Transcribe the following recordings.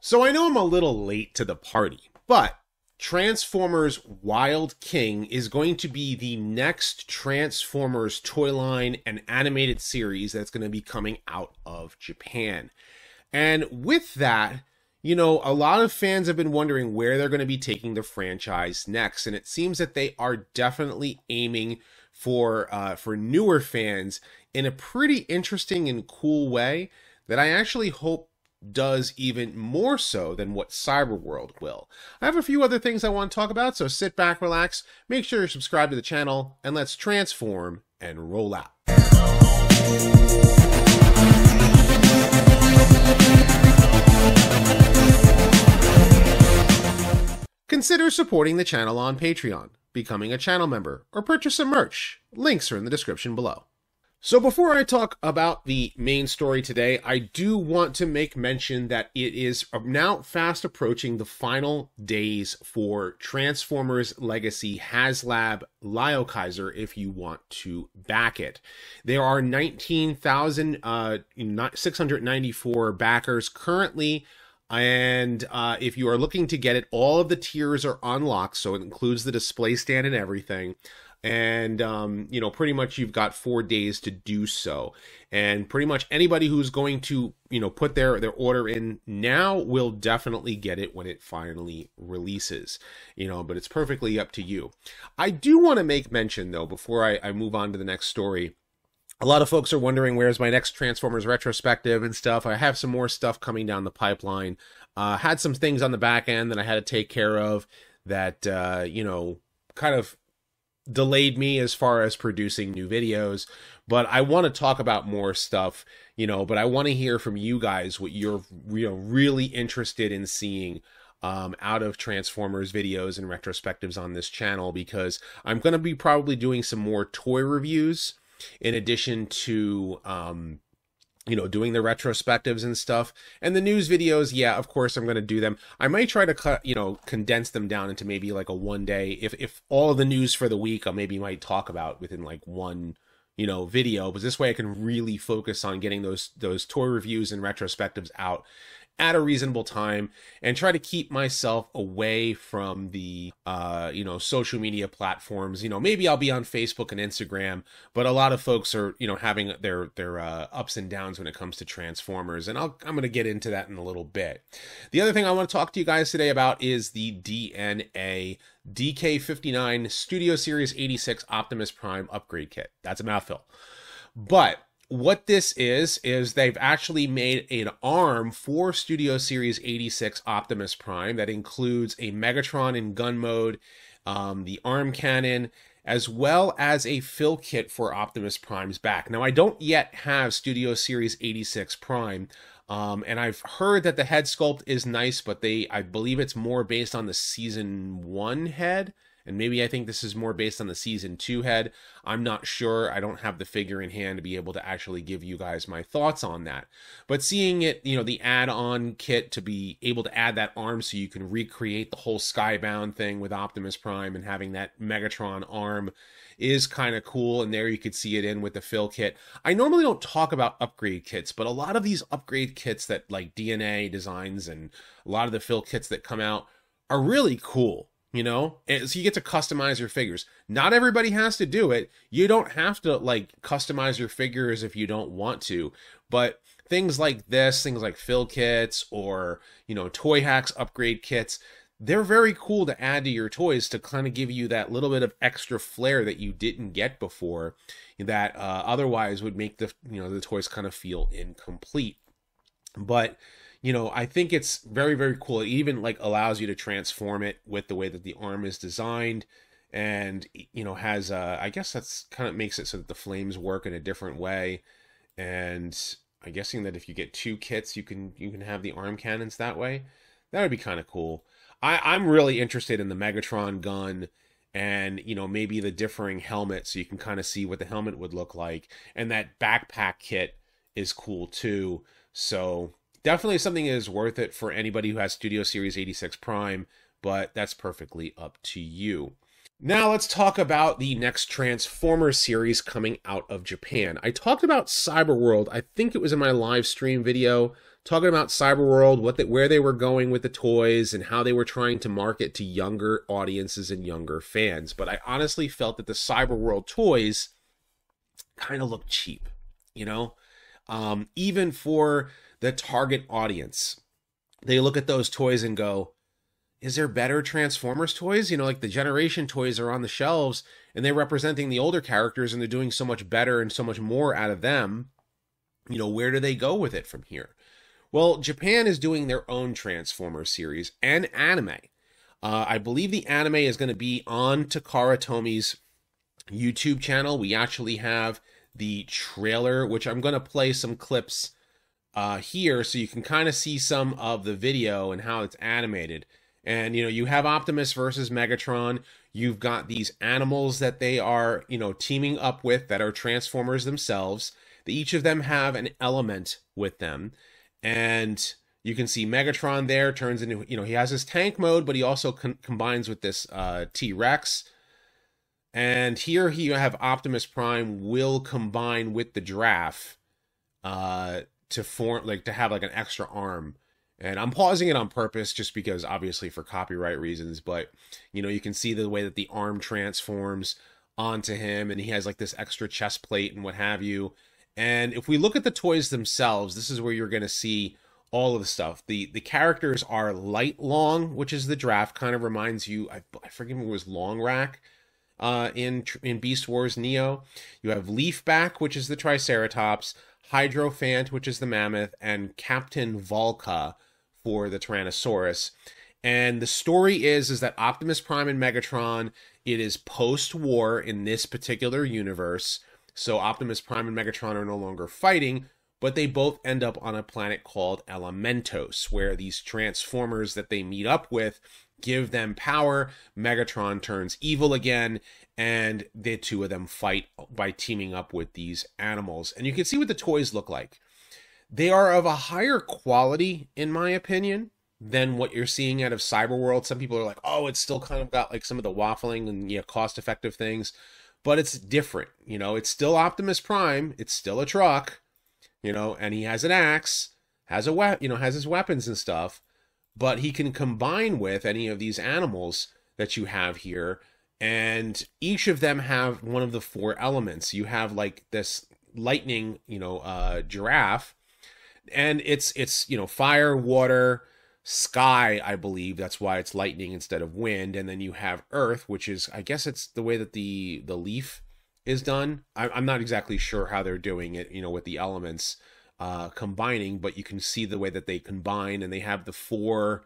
So I know I'm a little late to the party, but Transformers Wild King is going to be the next Transformers toy line and animated series that's going to be coming out of Japan. And with that, you know, a lot of fans have been wondering where they're going to be taking the franchise next, and it seems that they are definitely aiming for newer fans in a pretty interesting and cool way that I actually hope does even more so than what Cyberworld will. I have a few other things I want to talk about, so sit back, relax, make sure you're subscribed to the channel, and let's transform and roll out. Consider supporting the channel on Patreon, becoming a channel member, or purchase some merch. Links are in the description below. So before I talk about the main story today, I do want to make mention that it is now fast approaching the final days for Transformers Legacy Haslab Liokaiser if you want to back it. There are 19,694 backers currently, and if you are looking to get it, all of the tiers are unlocked, so it includes the display stand and everything. And, you know, pretty much you've got 4 days to do so. And pretty much anybody who's going to, you know, put their order in now will definitely get it when it finally releases, you know, but it's perfectly up to you. I do want to make mention, though, before I move on to the next story. A lot of folks are wondering where's my next Transformers retrospective and stuff. I have some more stuff coming down the pipeline. Had some things on the back end that I had to take care of that, you know, kind of delayed me as far as producing new videos, but I want to talk about more stuff, you know, but I want to hear from you guys what you're really interested in seeing out of Transformers videos and retrospectives on this channel, because I'm going to be probably doing some more toy reviews in addition to you know, doing the retrospectives and stuff. And the news videos, yeah, of course, I'm going to do them. I might try to condense them down into maybe like a 1 day. If all of the news for the week, I maybe might talk about within like one, you know, video. But this way I can really focus on getting those toy reviews and retrospectives out at a reasonable time and try to keep myself away from the, you know, social media platforms. You know, maybe I'll be on Facebook and Instagram, but a lot of folks are, you know, having their ups and downs when it comes to Transformers. And I'm going to get into that in a little bit. The other thing I want to talk to you guys today about is the DNA DK59 Studio Series 86 Optimus Prime upgrade kit. That's a mouthful. But what this is they've actually made an arm for Studio Series 86 Optimus Prime that includes a Megatron in gun mode, the arm cannon, as well as a fill kit for Optimus Prime's back. Now, I don't yet have Studio Series 86 Prime, and I've heard that the head sculpt is nice, but I believe it's more based on the Season 1 head. And maybe I think this is more based on the Season 2 head. I'm not sure. I don't have the figure in hand to be able to actually give you guys my thoughts on that. But seeing it, you know, the add-on kit to be able to add that arm so you can recreate the whole Skybound thing with Optimus Prime and having that Megatron arm is kind of cool. And there you could see it in with the fill kit. I normally don't talk about upgrade kits, but a lot of these upgrade kits that like DNA designs and a lot of the fill kits that come out are really cool. You know, and so you get to customize your figures. Not everybody has to do it. You don't have to like customize your figures if you don't want to. But things like this, things like fill kits or, you know, Toy Hacks upgrade kits, they're very cool to add to your toys to kind of give you that little bit of extra flair that you didn't get before that otherwise would make the, you know, the toys kind of feel incomplete. But you know, I think it's very, very cool. It even like allows you to transform it with the way that the arm is designed, and you know, has I guess that's kind of makes it so that the flames work in a different way. And I'm guessing that if you get 2 kits, you can have the arm cannons that way. That would be kind of cool. I'm really interested in the Megatron gun and, you know, maybe the differing helmet so you can kind of see what the helmet would look like. And that backpack kit is cool too. So definitely something that is worth it for anybody who has Studio Series 86 Prime, but that's perfectly up to you. Now let's talk about the next Transformers series coming out of Japan. I talked about Cyberworld, I think it was in my live stream video, talking about Cyberworld, where they were going with the toys and how they were trying to market to younger audiences and younger fans. But I honestly felt that the Cyberworld toys kind of looked cheap, you know, even for the target audience. They look at those toys and go, is there better Transformers toys? You know, like the Generation toys are on the shelves and they're representing the older characters and they're doing so much better and so much more out of them. You know, where do they go with it from here? Well, Japan is doing their own Transformers series and anime. I believe the anime is going to be on Takara Tomi's YouTube channel. We actually have the trailer, which I'm going to play some clips here so you can kind of see some of the video and how it's animated. And, you know, you have Optimus versus Megatron. You've got these animals that they are, you know, teaming up with that are Transformers themselves. Each of them have an element with them. And you can see Megatron there turns into, you know, he has his tank mode, but he also combines with this T-Rex. And here you have Optimus Prime will combine with the Giraffe to form, like, to have like an extra arm. And I'm pausing it on purpose just because obviously for copyright reasons, but you know, you can see the way that the arm transforms onto him and he has like this extra chest plate and what have you. And if we look at the toys themselves, this is where you're going to see all of the stuff. The characters are Light Long, which is the Giraffe, kind of reminds you, I forget if it was Long Rack in Beast Wars Neo. You have Leafback, which is the Triceratops, Hydrophant, which is the Mammoth, and Captain Volca for the Tyrannosaurus. And the story is that Optimus Prime and Megatron, it is post-war in this particular universe. So Optimus Prime and Megatron are no longer fighting, but they both end up on a planet called Elementos, where these Transformers that they meet up with give them power. Megatron turns evil again, and the two of them fight by teaming up with these animals. And you can see what the toys look like. They are of a higher quality, in my opinion, than what you're seeing out of Cyberworld. Some people are like, oh, it's still kind of got like some of the waffling and, you know, cost-effective things, but it's different. You know, it's still Optimus Prime. It's still a truck, you know, and he has an axe, has his weapons and stuff, but he can combine with any of these animals that you have here, and each of them have one of the four elements. You have like this lightning, you know, giraffe, and it's you know, fire, water, sky, I believe. That's why it's lightning instead of wind. And then you have earth, which is, I guess it's the way that the leaf is done. I'm not exactly sure how they're doing it, you know, with the elements combining, but you can see the way that they combine, and they have the four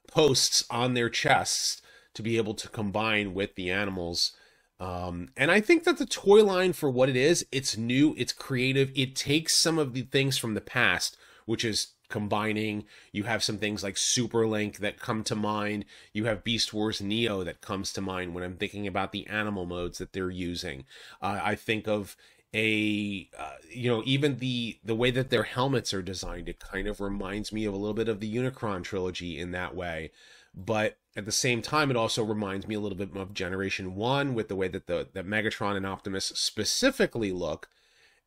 posts on their chests to be able to combine with the animals. And I think that the toy line, for what it is, it's new, it's creative. It takes some of the things from the past, which is combining. You have some things like Super Link that come to mind. You have Beast Wars Neo that comes to mind when I'm thinking about the animal modes that they're using. I think of you know, even the way that their helmets are designed, it kind of reminds me of a little bit of the Unicron trilogy in that way. But at the same time, it also reminds me a little bit of Generation 1 with the way that that Megatron and Optimus specifically look.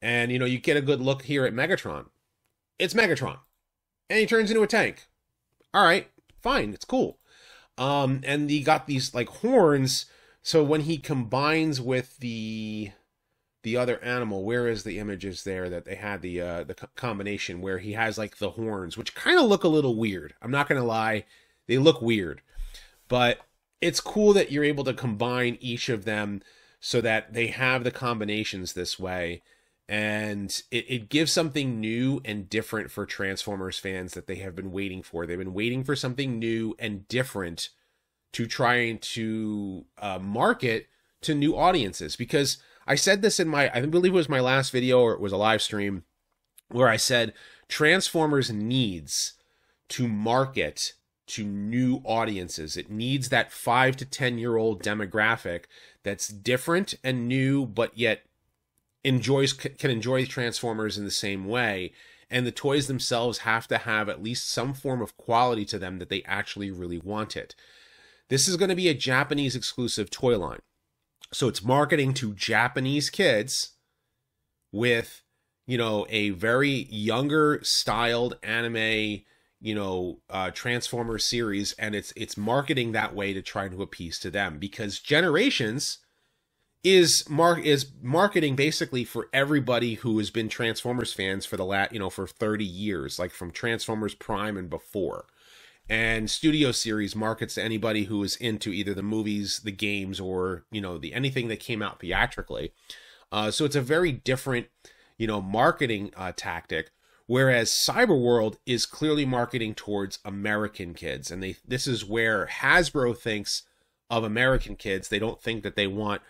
And, you know, you get a good look here at Megatron. It's Megatron. And he turns into a tank. All right, fine, it's cool. And he got these like horns. So when he combines with the other animal, where is the images there that they had the combination where he has like the horns, which kind of look a little weird. I'm not gonna lie, they look weird, but it's cool that you're able to combine each of them so that they have the combinations this way. And it gives something new and different for Transformers fans that they have been waiting for. They've been waiting for something new and different to try to market to new audiences. Because I said this in I believe it was my last video, or it was a live stream, where I said Transformers needs to market to new audiences. It needs that 5 to 10-year-old demographic that's different and new, but yet can enjoy Transformers in the same way. And the toys themselves have to have at least some form of quality to them that they actually really want it. This is going to be a Japanese exclusive toy line. So it's marketing to Japanese kids with, a very younger styled anime, Transformers series, and it's marketing that way to try to appease to them, because Generations is marketing basically for everybody who has been Transformers fans for the for 30 years, like from Transformers Prime and before. And Studio Series markets to anybody who is into either the movies, the games, or the anything that came out theatrically. So it's a very different marketing tactic. Whereas Cyberworld is clearly marketing towards American kids, and this is where Hasbro thinks of American kids. They don't think that they want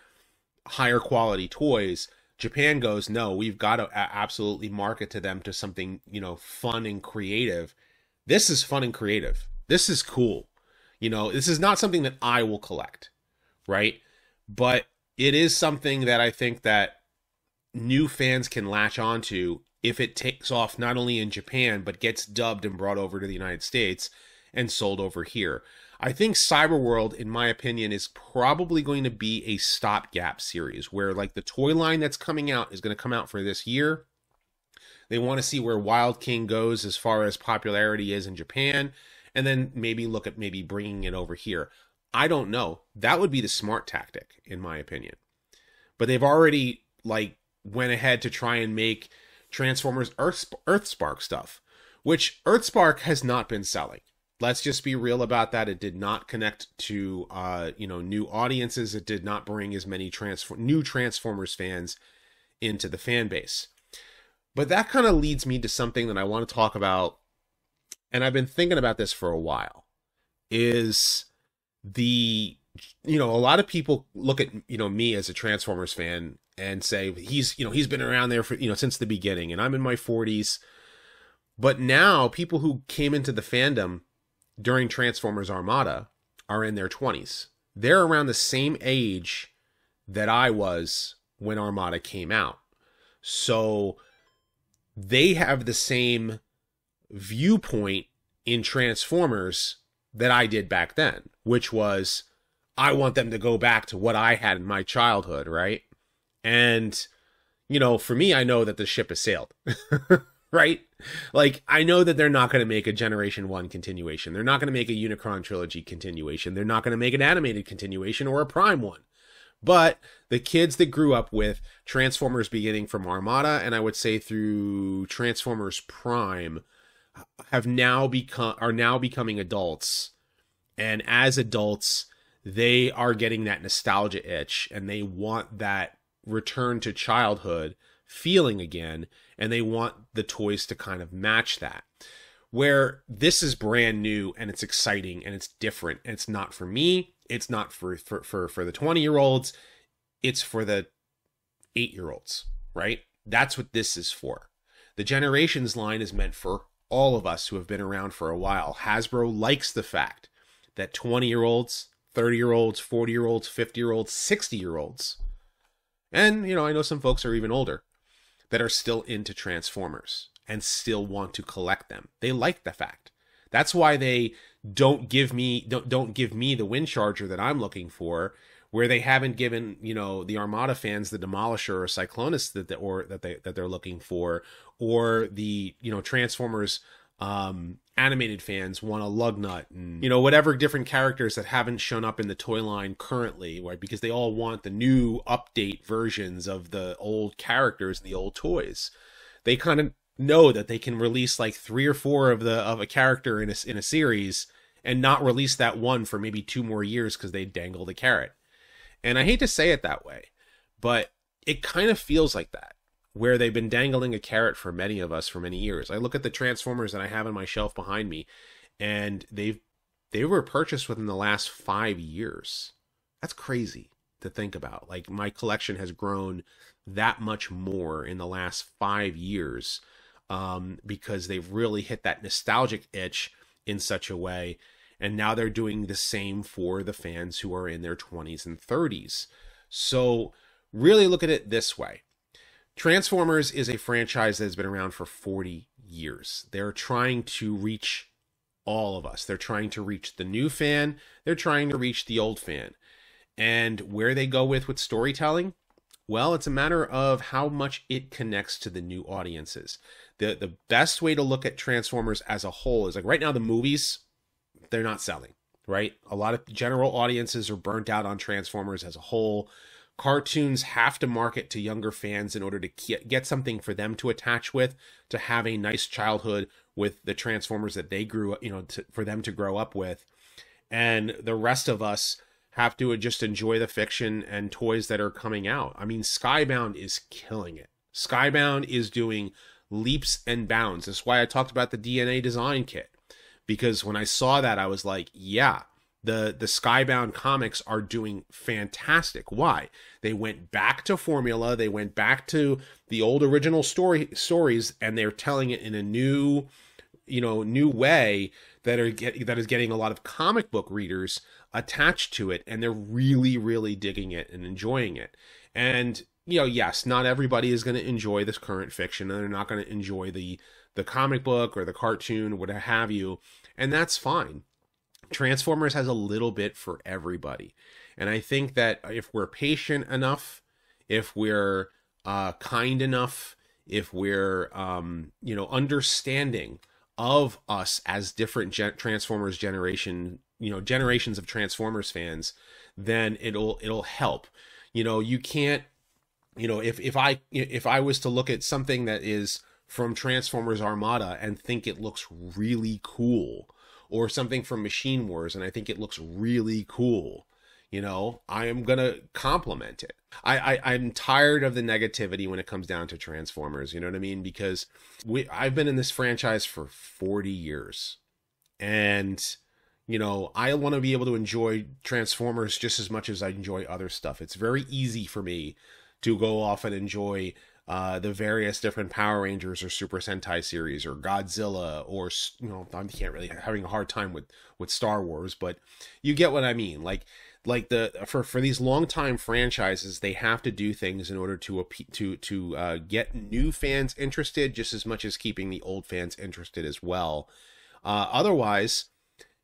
higher quality toys. Japan goes, no, we've got to absolutely market to them to something fun and creative. This is fun and creative. This is cool. This is not something that I will collect, right? But it is something that I think that new fans can latch onto if it takes off not only in Japan, but gets dubbed and brought over to the United States and sold over here. I think Cyberworld, in my opinion, is probably going to be a stopgap series where, like, the toy line that's coming out is going to come out for this year. They want to see where Wild King goes as far as popularity is in Japan, and then maybe look at maybe bringing it over here. I don't know. That would be the smart tactic, in my opinion. But they've already, like, went ahead to try and make Transformers Earthspark stuff, which Earthspark has not been selling. Let's just be real about that. It did not connect to new audiences. It did not bring as many new Transformers fans into the fan base. But that kind of leads me to something that I want to talk about, and I've been thinking about this for a while, is a lot of people look at me as a Transformers fan and say he's been around there for since the beginning, and I'm in my 40s. But now people who came into the fandom during Transformers Armada are in their 20s. They're around the same age that I was when Armada came out. So they have the same viewpoint in Transformers that I did back then, which was, I want them to go back to what I had in my childhood, right? And, for me, I know that the ship has sailed, right? Like, I know that they're not going to make a Generation 1 continuation. They're not going to make a Unicron Trilogy continuation. They're not going to make an animated continuation or a Prime one. But the kids that grew up with Transformers beginning from Armada, and I would say through Transformers Prime, are now becoming adults. And as adults, they are getting that nostalgia itch, and they want that return to childhood feeling again, and they want the toys to kind of match that. Where this is brand new, and it's exciting, and it's different, and it's not for me, it's not for the 20-year-olds, it's for the 8-year-olds, right? That's what this is for. The Generations line is meant for all of us who have been around for a while. Hasbro likes the fact that 20-year-olds, 30-year-olds, 40-year-olds, 50-year-olds, 60-year-olds, and, I know some folks are even older, that are still into Transformers and still want to collect them. They like the fact. That's why they don't give me the Wind Charger that I'm looking for, where they haven't given, the Armada fans the Demolisher or Cyclonus that they're looking for, or the, Transformers animated fans want a Lugnut and, whatever different characters that haven't shown up in the toy line currently, right? Because they all want the new update versions of the old characters and the old toys. They kind of know that they can release like 3 or 4 of a character in a series and not release that one for maybe 2 more years because they dangled a carrot. And I hate to say it that way, but it kind of feels like that, where they've been dangling a carrot for many of us for many years. I look at the Transformers that I have on my shelf behind me, and they were purchased within the last 5 years. That's crazy to think about. Like, my collection has grown that much more in the last 5 years, because they've really hit that nostalgic itch in such a way. And now they're doing the same for the fans who are in their 20s and 30s. So really look at it this way. Transformers is a franchise that has been around for 40 years. They're trying to reach all of us. They're trying to reach the new fan. They're trying to reach the old fan. And where they go with storytelling, Well, it's a matter of how much it connects to the new audiences. The best way to look at Transformers as a whole is like right now the movies, they're not selling, right? A lot of general audiences are burnt out on Transformers as a whole. Cartoons have to market to younger fans in order to get something for them to attach with, to have a nice childhood with the Transformers that they grew up, for them to grow up with. And the rest of us have to just enjoy the fiction and toys that are coming out. I mean, Skybound is killing it. Skybound is doing leaps and bounds. That's why I talked about the DNA design kit. Because when I saw that, I was like, yeah, the Skybound comics are doing fantastic. Why? They went back to formula. They went back to the old original stories, and they're telling it in a new way that is getting a lot of comic book readers attached to it, and they're really, really digging it and enjoying it. And yes, not everybody is going to enjoy this current fiction, and they're not going to enjoy the comic book or the cartoon, what have you, and that's fine. Transformers has a little bit for everybody, and I think that if we're patient enough, if we're kind enough, if we're understanding of us as different Transformers generations of Transformers fans, then it'll help. You can't, if I was to look at something that is from Transformers Armada and think it looks really cool, or something from Machine Wars and I think it looks really cool, I am gonna compliment it. I'm tired of the negativity when it comes down to Transformers, you know what I mean? Because I've been in this franchise for 40 years, and I want to be able to enjoy Transformers just as much as I enjoy other stuff. It's very easy for me to go off and enjoy the various different Power Rangers or Super Sentai series or Godzilla, or I can't really, having a hard time with Star Wars, but you get what I mean. Like for these longtime franchises, they have to do things in order to get new fans interested just as much as keeping the old fans interested as well. Otherwise,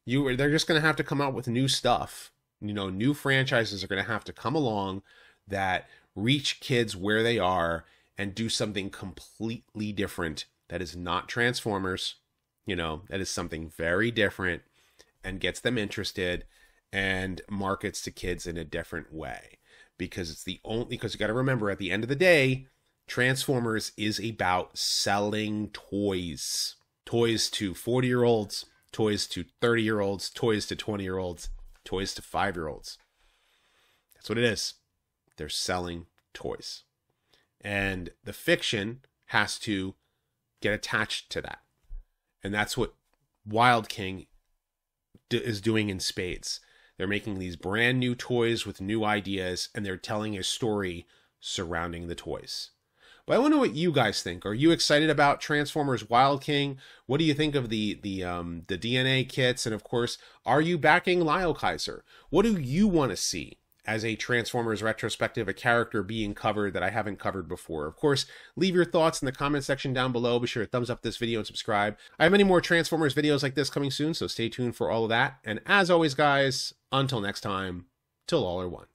they're just going to have to come out with new stuff. New franchises are going to have to come along that reach kids where they are and do something completely different that is not Transformers. That is something very different and gets them interested and markets to kids in a different way. Because because you got to remember, at the end of the day, Transformers is about selling toys. Toys to 40-year-olds, toys to 30-year-olds, toys to 20-year-olds, toys to 5-year-olds. That's what it is. They're selling toys. And the fiction has to get attached to that. And that's what Wild King is doing in spades. They're making these brand new toys with new ideas, and they're telling a story surrounding the toys. But I want to know what you guys think. Are you excited about Transformers Wild King? What do you think of the DNA kits? And of course, are you backing Liokaiser? What do you want to see as a Transformers retrospective, a character being covered that I haven't covered before? Of course, leave your thoughts in the comment section down below. Be sure to thumbs up this video and subscribe. I have many more Transformers videos like this coming soon, so stay tuned for all of that. And as always, guys, until next time, till all are one.